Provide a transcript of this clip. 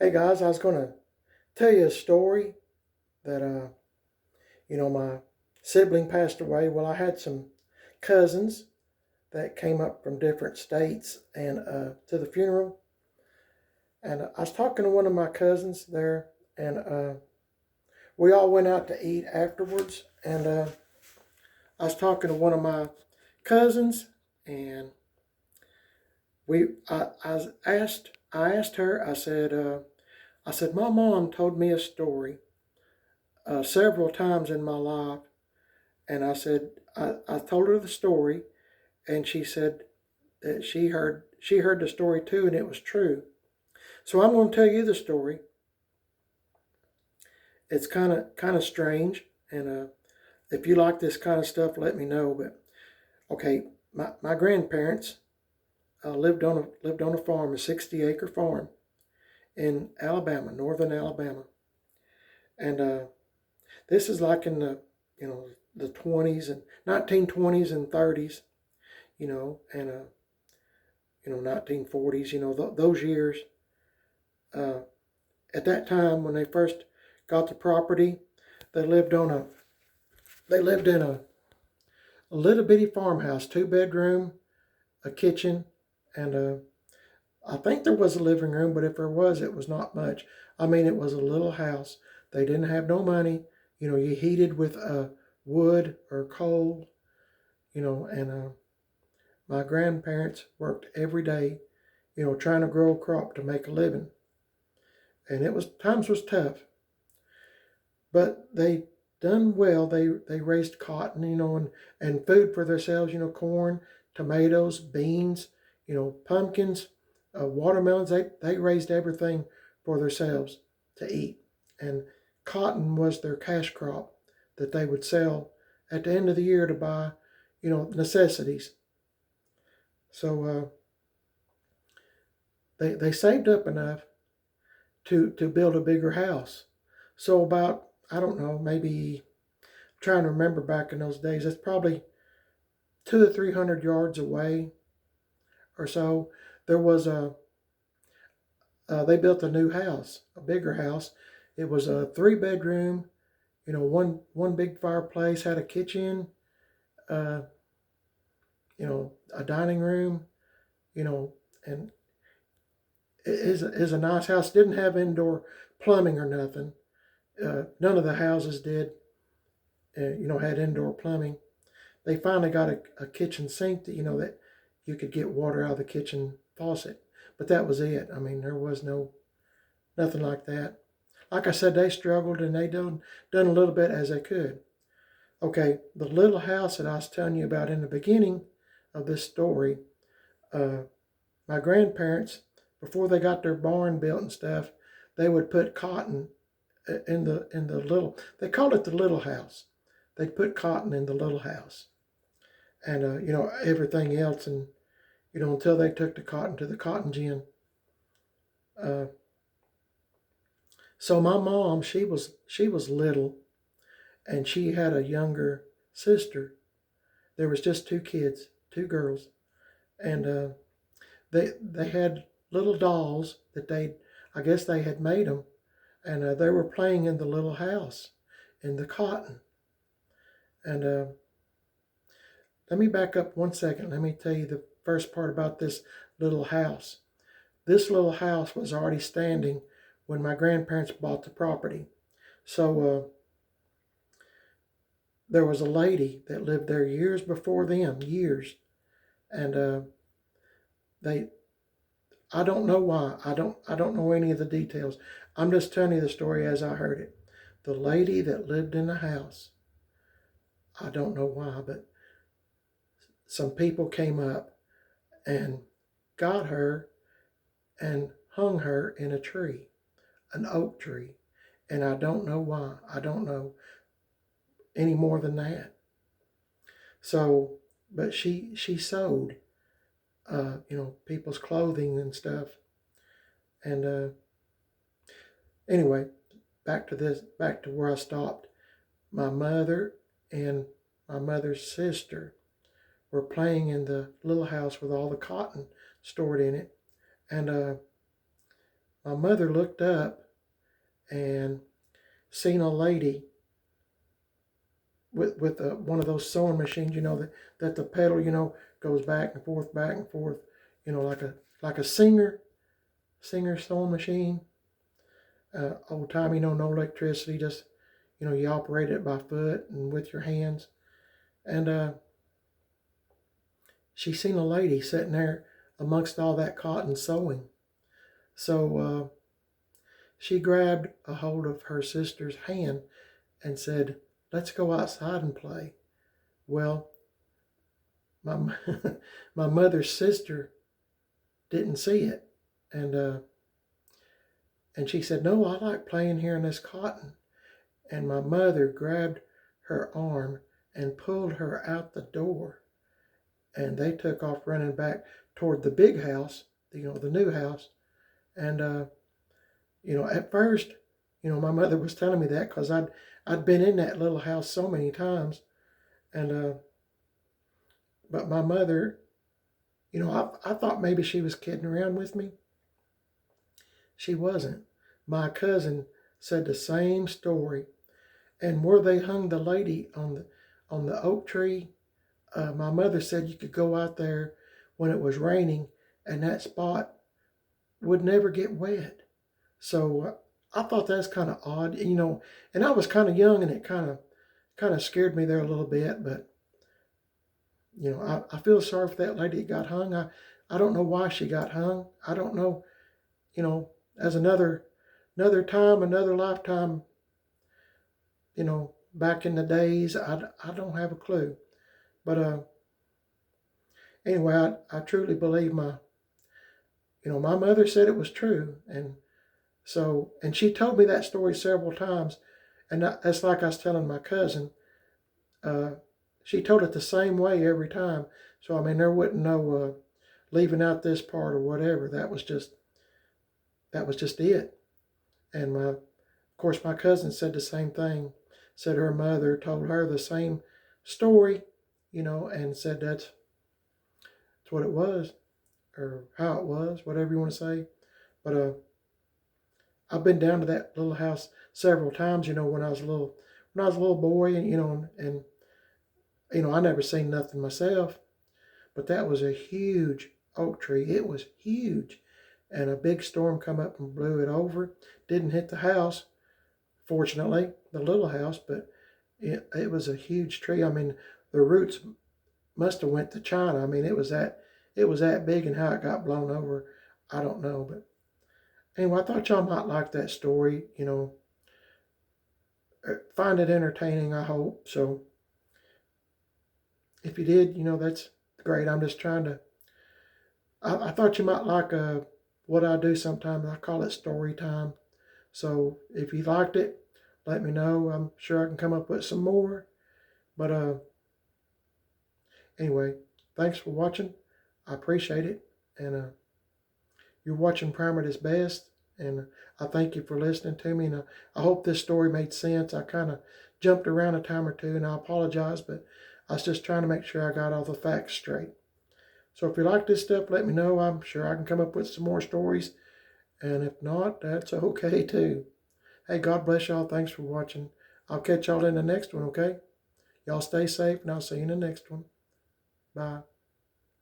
Hey guys, I was going to tell you a story that, my sibling passed away. Well, I had some cousins that came up from different states and to the funeral. And I was talking to one of my cousins there, and we all went out to eat afterwards. And I was talking to one of my cousins, and I asked her. I said, my mom told me a story several times in my life. And I told her the story, and she said that she heard the story too, and it was true. So I'm going to tell you the story. It's kind of strange, and if you like this kind of stuff, let me know. But okay, my grandparents lived on a farm, a 60-acre farm in Alabama, northern Alabama, and this is like in the 20s and 1920s and 30s, and 1940s, those years. Uh, at that time, when they first got the property, they lived on a they lived in a little bitty farmhouse, 2 bedroom, a kitchen, and I think there was a living room, but if there was, it was not much. I mean, it was a little house. They didn't have no money. You heated with wood or coal. And my grandparents worked every day, trying to grow a crop to make a living. And times was tough, but they done well. They raised cotton, and food for themselves, corn, tomatoes, beans, pumpkins, watermelons. They raised everything for themselves to eat. And cotton was their cash crop that they would sell at the end of the year to buy, necessities. So they saved up enough to build a bigger house. So about, I don't know, maybe, I'm trying to remember back in those days, it's probably 200 to 300 yards away or so. There was they built a new house, a bigger house. It was a 3 bedroom, one big fireplace, had a kitchen, uh, a dining room, and it is a nice house. Didn't have indoor plumbing or nothing. None of the houses did, had indoor plumbing. They finally got a kitchen sink that you could get water out of the kitchen faucet, but that was it. I mean, there was nothing like that. Like I said, they struggled and they done a little bit as they could. Okay, the little house that I was telling you about in the beginning of this story, uh, my grandparents, before they got their barn built and stuff, they would put cotton in the little. They called it the little house. They'd put cotton in the little house, and everything else, and until they took the cotton to the cotton gin. Uh, so my mom, she was little, and she had a younger sister. There was just 2 kids, 2 girls, and they had little dolls that I guess they had made them, and they were playing in the little house in the cotton. And let me back up 1 second. Let me tell you the first part about this little house. This little house was already standing when my grandparents bought the property. So there was a lady that lived there years before them, years, and they. I don't know why. I don't know any of the details. I'm just telling you the story as I heard it. The lady that lived in the house. I don't know why, but some people came up and got her and hung her in a tree, an oak tree. And I don't know why. I don't know any more than that. So, but she sewed, people's clothing and stuff. And anyway, back to where I stopped. My mother and my mother's sister were playing in the little house with all the cotton stored in it. And my mother looked up and seen a lady with one of those sewing machines, that the pedal, goes back and forth, like a singer sewing machine. Old time, no electricity, just you operate it by foot and with your hands. And she seen a lady sitting there amongst all that cotton sewing. So she grabbed a hold of her sister's hand and said, "Let's go outside and play." Well, my my mother's sister didn't see it, and she said, "No, I like playing here in this cotton." And my mother grabbed her arm and pulled her out the door, and they took off running back toward the big house, the new house. And at first, my mother was telling me that because I'd been in that little house so many times, and but my mother, I thought maybe she was kidding around with me. She wasn't. My cousin said the same story, and where they hung the lady on the oak tree, my mother said you could go out there when it was raining, and that spot would never get wet. So I thought that's kind of odd, and I was kind of young, and it kind of scared me there a little bit. But I feel sorry for that lady that got hung. I don't know why she got hung. I don't know, as another time, another lifetime, back in the days, I don't have a clue. But anyway, I truly believe my mother said it was true, and she told me that story several times, and that's like I was telling my cousin. She told it the same way every time. So there wasn't no leaving out this part or whatever. That was just it. And of course, my cousin said the same thing. Said her mother told her the same story, and said that's what it was, or how it was, whatever you want to say. But I've been down to that little house several times, when I was a little boy, and I never seen nothing myself, but that was a huge oak tree. It was huge, and a big storm come up and blew it over. Didn't hit the house, fortunately, the little house, but it was a huge tree. The roots must have went to China. It was that big, and how it got blown over, I don't know. But anyway, I thought y'all might like that story. Find it entertaining, I hope. So if you did, that's great. I'm just trying to. I thought you might like what I do sometimes. I call it story time. So if you liked it, let me know. I'm sure I can come up with some more. But anyway, thanks for watching. I appreciate it. And you're watching Primer at his best. And I thank you for listening to me. And I hope this story made sense. I kind of jumped around a time or two, and I apologize, but I was just trying to make sure I got all the facts straight. So if you like this stuff, let me know. I'm sure I can come up with some more stories. And if not, that's okay too. Hey, God bless y'all. Thanks for watching. I'll catch y'all in the next one, okay? Y'all stay safe, and I'll see you in the next one. Bye.